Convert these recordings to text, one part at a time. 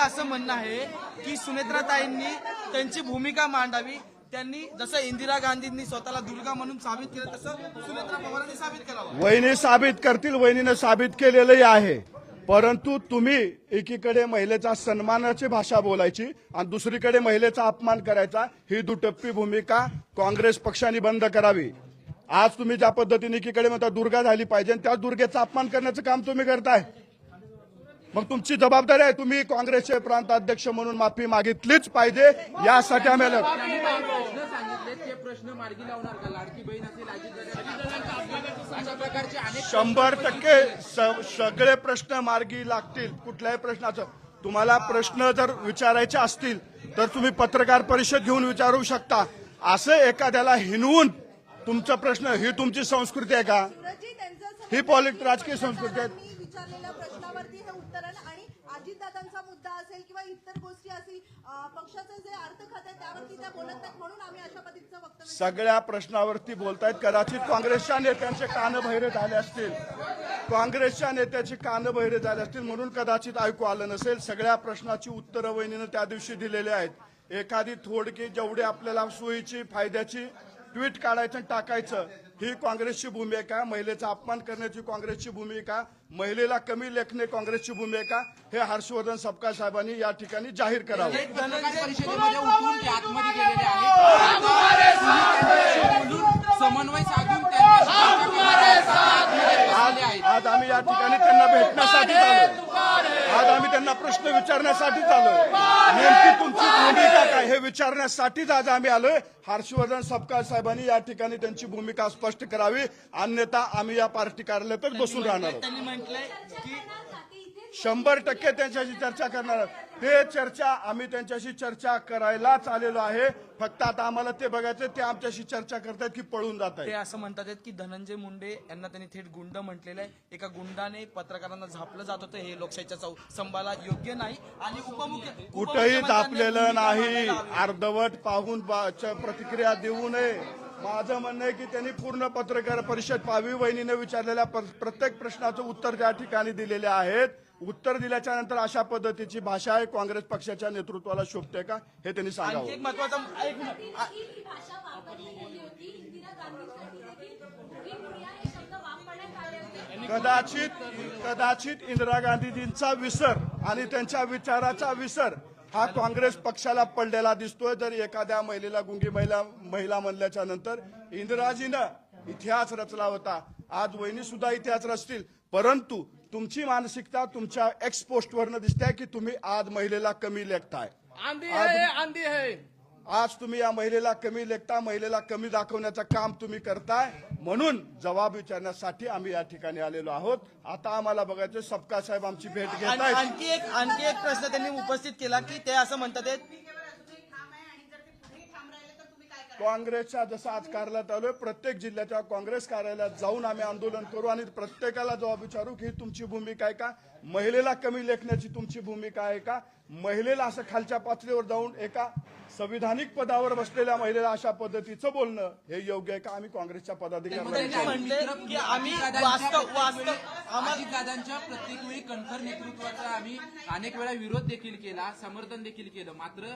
असं म्हणणं आहे की सुनेत्राताईंनी त्यांची भूमिका मांडावी. त्यांनी जसं इंदिरा गांधींनी स्वतःला दुर्गा म्हणून साबित केलं तसं सुनेत्रा पवारांनी साबित करावं. वहिनी साबित करतील, वहिनीनं साबित केलेलंही आहे. परंतु तुम्ही एकीकडे महिलेचा सन्मानाची भाषा बोलायची आणि दुसरीकडे महिलेचा अपमान करायचा, ही दुटप्पी भूमिका काँग्रेस पक्षाने बंद करावी. आज तुम्ही ज्या पद्धतीने एकीकडे म्हणता दुर्गा झाली पाहिजे, त्या दुर्गेचा अपमान करण्याचं काम तुम्ही करताय. मग तुमची जबाबदारी आहे, तुम्ही काँग्रेसचे प्रांत अध्यक्ष म्हणून माफी मागितलीच पाहिजे. यासाठी आम्ही प्रश्न मार्गी लावणार का? लाडकी बहीण असेल, अशा प्रकारचे अनेक 100% सगळे प्रश्न मार्गी लागतील. कुठल्याही प्रश्नाचं तुम्हाला प्रश्न जर विचारायचे असतील तर तुम्ही पत्रकार परिषद घेऊन विचारू शकता. असं एखाद्याला हिनवून तुमचा प्रश्न, ही तुमची संस्कृती आहे का? ही राजकीय संस्कृती आहे. विचारलेल्या प्रश्नावरती हे उत्तर आणि अजितदादांचा मुद्दा असेल किंवा इतर गोष्टी असतील, पक्षाचं जे अर्थ खाते त्यावरती त्या बोलत नाहीत, म्हणून आम्ही अशा पद्धतीचं वक्तव्य. सगळ्या प्रश्नावरती बोलतायत. कदाचित काँग्रेसच्या नेत्यांचे कान बहिरे झाले असतील, काँग्रेसच्या नेत्याचे कान बहिरे झाले असतील, म्हणून कदाचित ऐकू आलं नसेल. सगळ्या प्रश्नाची उत्तरं वहिनीनं त्या दिवशी दिलेली आहेत. एखादी थोडकी जेवढी आपल्याला सोयीची फायद्याची ट्विट काढायचं आणि टाकायचं, ही काँग्रेसची भूमिका. महिलेचा अपमान करण्याची काँग्रेसची भूमिका, महिलेला कमी लेखणे काँग्रेसची भूमिका, हे हर्षवर्धन सपकाळ साहेबांनी या ठिकाणी जाहीर करावं. पत्रकार परिषदेमध्ये उठून ते आतमध्ये गेलेले आहेत, समन्वय साधून आज आम्ही या ठिकाणी त्यांना भेटण्यासाठी आलो. आज आम्ही त्यांना प्रश्न विचारण्यासाठीच आलोय. नेमकी तुमची भूमिका काय हे विचारण्यासाठीच आज आम्ही आलोय. हर्षवर्धन सपकाळ साहेबांनी या ठिकाणी त्यांची भूमिका स्पष्ट करावी, अन्यथा आम्ही या पार्टी कार्यालयातच बसून राहणार आहोत. त्यांनी म्हटलंय की 100% त्यांच्याशी चर्चा करणार. ते चर्चा आम्ही त्यांच्याशी चर्चा करायलाच आलेलो आहे. फक्त आता आम्हाला ते बघायचं ते आमच्याशी चर्चा करतायत की पळून जात ते आहे. असं म्हणतात की धनंजय मुंडे यांना त्यांनी थेट गुंड म्हटलेलं आहे. एका गुंडाने पत्रकारांना झापलं जात होतं, हे लोकशाहीच्या स्तंभाला योग्य नाही. आणि कुठेही झापलेलं नाही. अर्धवट पाहून प्रतिक्रिया देऊ नये. माझं म्हणणं आहे की त्यांनी पूर्ण पत्रकार परिषद पाहावी. वहिनीने विचारलेल्या प्रत्येक प्रश्नाचं उत्तर त्या ठिकाणी दिलेले आहेत. उत्तर दिल्याच्या नंतर अशा पद्धतीची भाषा आहे काँग्रेस पक्षाच्या नेतृत्वाला शोभते का हे त्यांनी सांगावं. एक महत्वाचा कदाचित इंदिरा गांधीजींचा विसर आणि त्यांच्या विचाराचा विसर हा काँग्रेस पक्षाला पडलेला दिसतोय. जर एखाद्या महिलेला गुंगी महिला म्हणल्याच्या नंतर इंदिराजीनं इतिहास रचला होता, आज वहिनी सुद्धा इतिहास रचतील. परंतु तुमची मानसिकता तुमच्या एक्स पोस्टवरनं दिसते की तुम्ही आज महिलेला कमी लेखताय. आज तुम्ही या महिलेला कमी लेखता, महिलेला कमी दाखवण्याचं काम तुम्ही करताय. म्हणून जबाब विचारण्यासाठी आम्ही या ठिकाणी आलेलो आहोत. आता आम्हाला बघायचं सपकाळ साहेब आमची भेट घेत आहेत. आणखी एक प्रश्न त्यांनी उपस्थित केला की ते असं म्हणतात काँग्रेसच्या जसं आज कार्यालयात आलोय, प्रत्येक जिल्ह्याच्या काँग्रेस कार्यालयात जाऊन आम्ही आंदोलन करू आणि प्रत्येकाला जबाब विचारू की तुमची भूमिका आहे का? महिलेला कमी लेखण्याची तुमची भूमिका आहे का? महिलेला असं खालच्या पातळीवर जाऊन एका संविधानिक पदावर बसलेल्या महिलेला अशा पद्धतीचं बोलणं हे योग्य आहे का? आम्ही काँग्रेसच्या पदाधिकाऱ्यांना अजितदादांच्या प्रत्येक वेळी कणखर नेतृत्वाचा आम्ही अनेक वेळा विरोध देखील केला, समर्थन देखील केलं. मात्र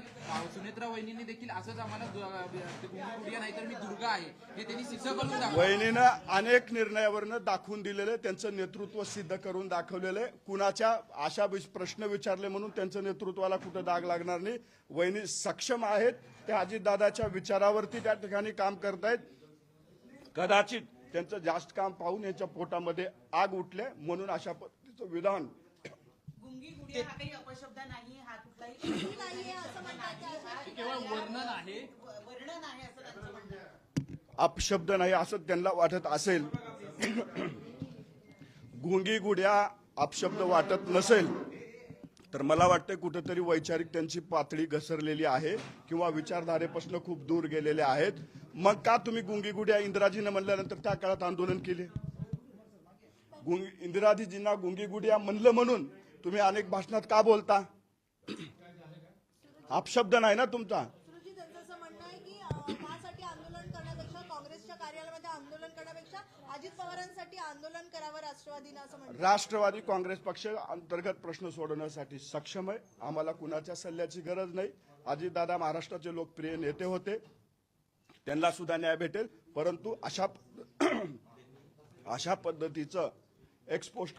सुनेत्रा वहिनींनी देखील असंच आम्हाला गुंडा नाही तर मी दुर्गा आहे हे त्यांनी सिद्ध करून दाखवलं. वहिनीनं अनेक निर्णयावरनं दाखवून दिलेलं, त्यांचं नेतृत्व सिद्ध करून दाखवलेलं. कुणाच्या अशा प्रश्न विचारले म्हणून त्यांचं नेतृत्वाला कुठं दाग लागणार नाही. वहिनी सक्षम आहेत, त्या अजितदादाच्या विचारावरती त्या ठिकाणी काम करतायत. कदाचित त्यांचं जास्त काम पाहून यांच्या पोटामध्ये आग उठले म्हणून अशा पद्धतीचं विधान. हा काही अपशब्द नाही, हा कुठलाही नाहीये असं म्हणतात. केवळ वर्णन आहे, वर्णन आहे असं त्यांचं म्हणणं आहे. अपशब्द नाही असं त्यांना वाटत असेल, गुंगी गुड्या अपशब्द वाटत नसेल तर मला वाटतं कुठेतरी वैचारिक त्यांची पातळी घसरलेली आहे किंवा विचारधारेपासून खूप दूर गेलेले आहेत. मग का तुम्ही गुंगी गुड्या इंदिराजीनं म्हणल्यानंतर त्या काळात आंदोलन केले? इंदिराजींना गुंगी गुड्या म्हणलं म्हणून तुम्ही अनेक भाषणात का बोलता? अपशब्द नाही ना तुमचा. त्यांचं असं म्हणणं आहे की त्यासाठी आंदोलन करण्यापेक्षा काँग्रेसच्या कार्यालयामध्ये आंदोलन आंदोलन करण्यापेक्षा अजित पवारांसाठी आंदोलन करावं राष्ट्रवादीनं असं म्हणतात. राष्ट्रवादी काँग्रेस पक्ष अंतर्गत प्रश्न सोडवण्यासाठी सक्षम आहे. आम्हाला कुणाच्या सल्ल्याची गरज नाही. अजितदादा महाराष्ट्राचे लोकप्रिय नेते होते, त्यांना सुद्धा न्याय भेटेल. परंतु अशा पद्धतीचं एक्सपोस्ट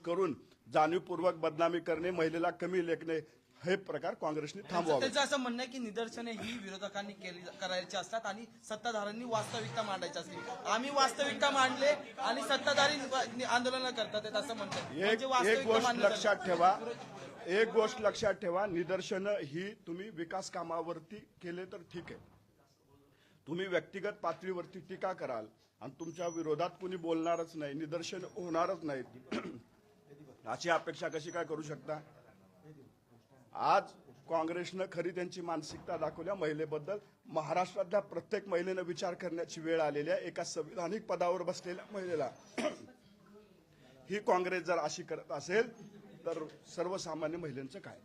करून जाणीवपूर्वक बदनामी करणे, महिलेला कमी लेखणे हे प्रकार काँग्रेसने थांबवावे. त्यांचं असं म्हणणं आहे की निदर्शने ही विरोधकांनी करायची असतात आणि सत्ताधाऱ्यांनी वास्तविकता मांडायची असते. आम्ही वास्तविकता मांडले आणि सत्ताधारी आंदोलन करतात असं म्हणतात. म्हणजे एक वास्तविकता गोष्ट मांडली लक्षात ठेवा, निदर्शनं ही तुम्ही विकास कामावरती केले तर ठीक आहे. तुम्ही व्यक्तिगत पातळीवरती टीका कराल आणि तुमच्या विरोधात कुणी बोलणारच नाही, निदर्शन होणारच नाहीत, अशी अपेक्षा कशी काय करू शकता? आज काँग्रेसनं खरी त्यांची मानसिकता दाखवल्या. महिलेबद्दल महाराष्ट्रातल्या प्रत्येक महिलेनं विचार करण्याची वेळ आलेली आहे. एका संविधानिक पदावर बसलेल्या महिलेला ही काँग्रेस जर अशी करत असेल तर सर्वसामान्य महिलांचं काय?